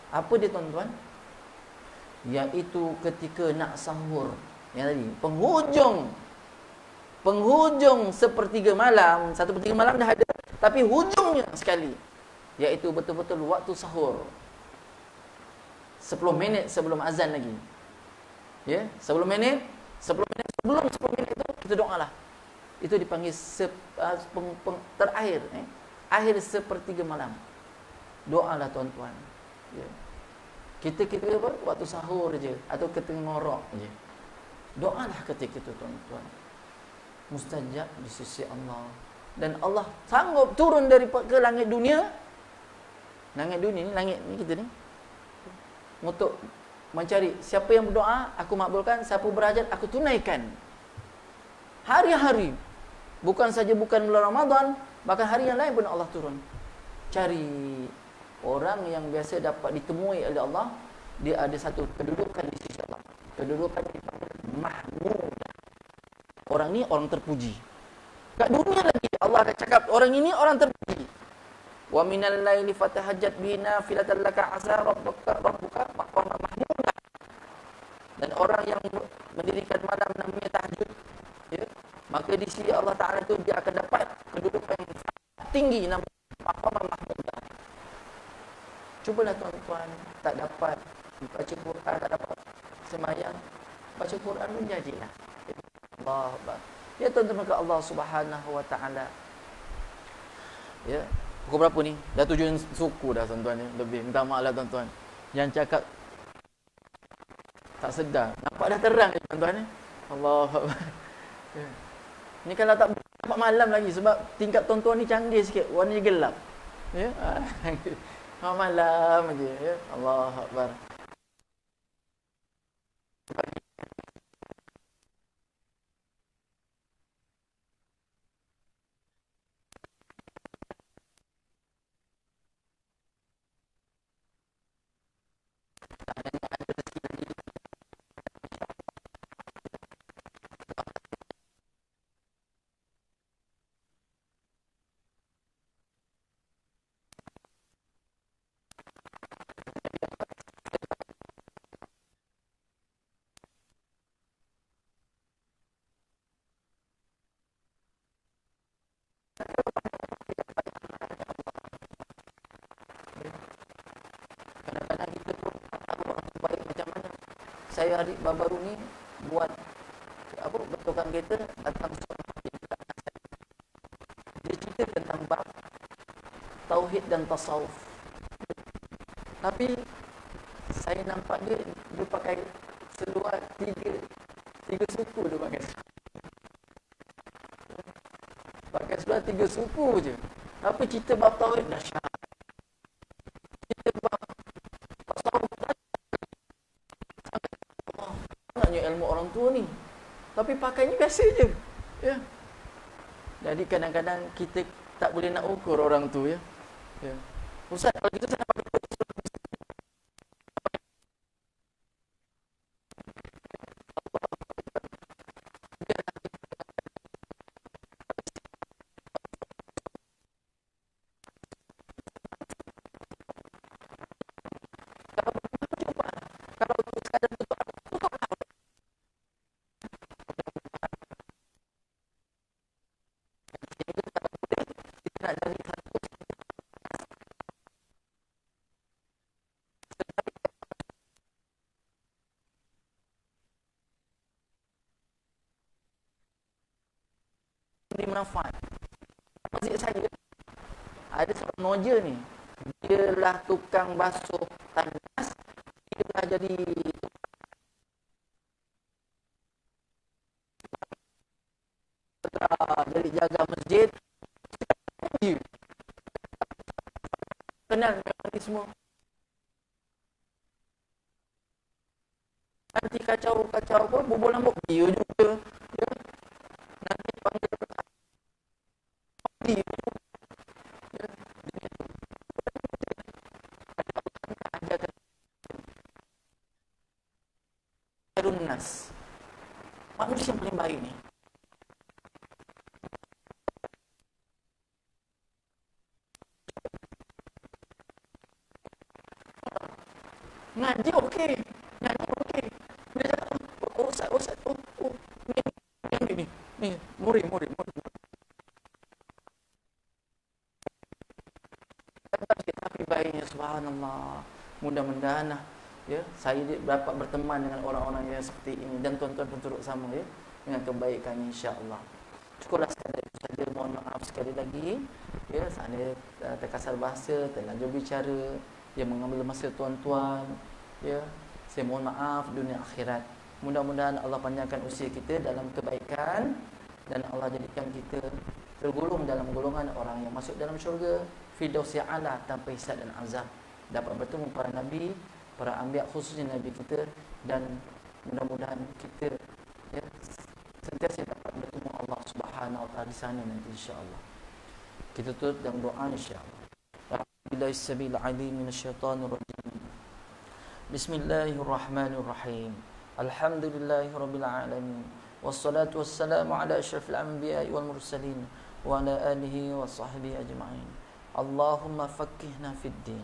S2: Apa dia tuan-tuan? Iaitu ketika nak sahur. Yang tadi, penghujung sepertiga malam, 1/3 malam dah ada, tapi hujungnya sekali, iaitu betul-betul waktu sahur. 10 minit sebelum azan lagi. Ya, 10 minit sebelum 10 minit itu kita doalah. Itu dipanggil terakhir, akhir sepertiga malam. Doalah tuan-tuan. Ya. Kita apa? Waktu sahur je atau ketika ngorok je. Doalah ketika itu tuan-tuan. Mustajab di sisi Allah. Dan Allah sanggup turun dari ke langit dunia. Langit dunia ni, langit ni kita ni. Untuk mencari siapa yang berdoa, aku makbulkan. Siapa berhajat, aku tunaikan. Hari-hari. Bukan saja bukan bulan Ramadan, bahkan hari yang lain pun Allah turun. Cari orang yang biasa dapat ditemui oleh Allah. Dia ada satu kedudukan di sisi Allah. Kedudukan dipanggil Mahmud. Orang ni orang terpuji. Kat dunia lagi Allah akan cakap orang ini orang terpuji. Wa minal laili fatahajjat bihi nafilatan laka asa rabbuka maqama mahmuda. Dan orang yang mendirikan malam namanya tahajud, ya, maka di sisi Allah Taala itu dia akan dapat kedudukan yang tinggi namanya maqama mahmuda. Cubalah tuan-tuan, tak dapat baca Quran, tak dapat sembahyang, baca Quran pun jadilah. Allah Akbar. Ya tuan-tuan ke Allah Subhanahu Wa Taala. Ya, pukul berapa ni? Dah 7 suku dah tuan-tuan ni, lebih. Minta maaf lah tuan-tuan. Yang cakap tak sedar. Nampak dah terang ni tuan-tuan ni. Allah Akbar. Ya. Ni kalau tak dapat malam lagi sebab tingkap tuan-tuan ni canggih sikit, warnanya gelap. Ya. Malam aja ya. Allah Akbar. Kadang-kadang kita pun tak tahu orang tu baik macam mana. Saya hari baru ni buat apa, betulkan kereta, datang seorang dia cerita tentang bab tauhid dan tasawuf. Tapi saya nampak dia pakai seluar tiga suku dia pakai. Pakai seluar 3 suku je. Tapi cerita bab tauhid dahsyat. Cerita bab tasawuf tanya ilmu orang tua ni. Tapi pakainya biasa je. Ya. Jadi kadang-kadang kita tak boleh nak ukur orang tu ya. Ya. Ustaz, kalau gitu saya pakai manfaat. Masjid saya ada seorang noja ni, dia lah tukang basuh tandas, dia dah jadi jaga masjid. Kenal memang semua. Nanti kacau apa, bubur lambuk dia juga. Ya. Nanti panggil dia. Ya. Ajarkan Nas. Manusia yang paling baik ni. Ngaji okey. Ngaji okey. Dia cakap, Ustaz, ni, murid. Tapi baiknya, subhanallah. Mudah-mudahan ya, saya dapat berteman dengan orang-orang yang seperti ini, dan tuan-tuan pun turut sama ya dengan kebaikannya, insya-Allah. Cukuplah sekadar itu saja. Mohon maaf sekali lagi ya, saya terkasar bahasa, terlanjur bicara yang mengambil masa tuan-tuan ya. Saya mohon maaf dunia akhirat. Mudah-mudahan Allah panjangkan usia kita dalam kebaikan, dan Allah jadikan kita tergolong dalam golongan orang yang masuk dalam syurga Firdaus yang a'la tanpa hisab dan azab, dapat bertemu para nabi, para anbiya, khususnya nabi kita, dan mudah-mudahan kita ya, sentiasa dapat bertemu Allah Subhanahu wa taala di sana nanti, insya-Allah. Kita tutup dengan doa, insya-Allah. Billahi sabil alim minasyaitonir rajim. Bismillahirrahmanirrahim. Alhamdulillahirabbil alamin. Wassalatu wassalamu ala asyrafil anbiya'i wal mursalin wa ala alihi wa sahbihi ajma'in. Allahumma faqqihna fid din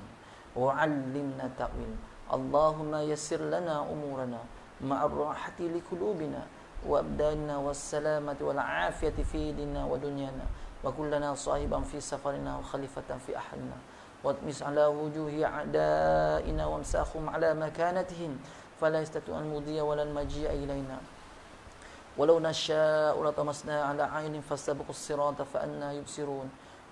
S2: wa 'allimna ta'wil. Allahumma yassir lana umurana ma'ar rahati liqulubina wa abdanina was salamati wal 'afiyati fi dinina wa dunyana wa kullana sahiban fi safarina wa khalifatan fi ahlina wa atmis 'ala wujuhi a'da'ina wa amsakhum 'ala makanatihim fala yastati'u an mudhiya wa lan maji'a ilaina walau nasha'u latamasna 'ala 'aynin fastabiqus sirata fa anna yubsirun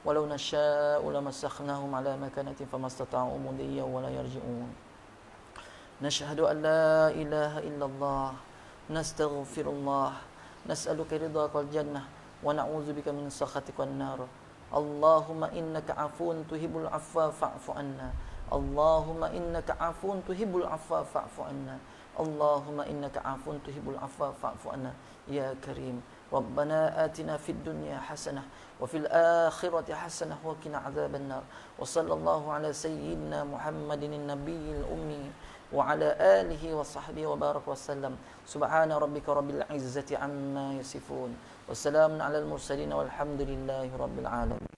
S2: walau nasha'u lamasakhnahum 'ala makanatihim famastata'u mudhiya wa la yarji'un. Nashhadu an la ilaha illallah, nastaghfirullah, nas'aluka ridhaka wal jannah wa na'udzubika min sakhatika wan nar. Allahumma innaka 'afuwun tuhibbul 'afwa fa'fu 'anna. Allahumma innaka 'afuwun tuhibbul 'afwa fa'fu 'anna. Allahumma innaka 'afuwun tuhibbul 'afwa fa'fu 'anna. Ya Karim, Rabbana atina fid dunya hasanah wa fil akhirati hasanah wa qina 'adzabannar. Wa sallallahu ala sayyidina Muhammadin nabiyil ummi wa ala alihi wa sahbihi wa barak wa sallam. Subhana rabbika rabbil izzati amma yasifun. Wassalamun alal mursalin walhamdulillahi rabbil alamin.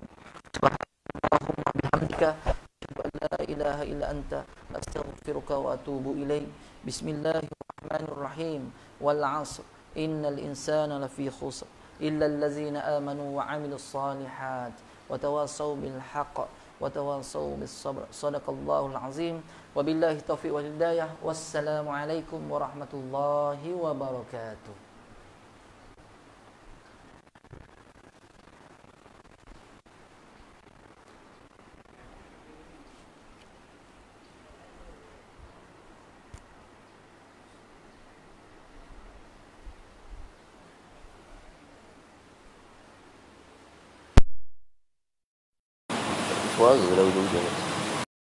S2: Subhanallahumma bihamdika asyhadu an la ilaha illa anta astaghfiruka wa atubu ilaik. Bismillahirrahmanirrahim. Wal 'asr innal insana lafi khusr illa allazina amanu wa 'amilus solihat wa tawassaw bil haqq wa tawassaw bis sabr. Shadaqallahul azim. Wabillahi taufiq wal hidayah. Wassalamu alaikum warahmatullahi wabarakatuh. Suara dah hujung-hujung.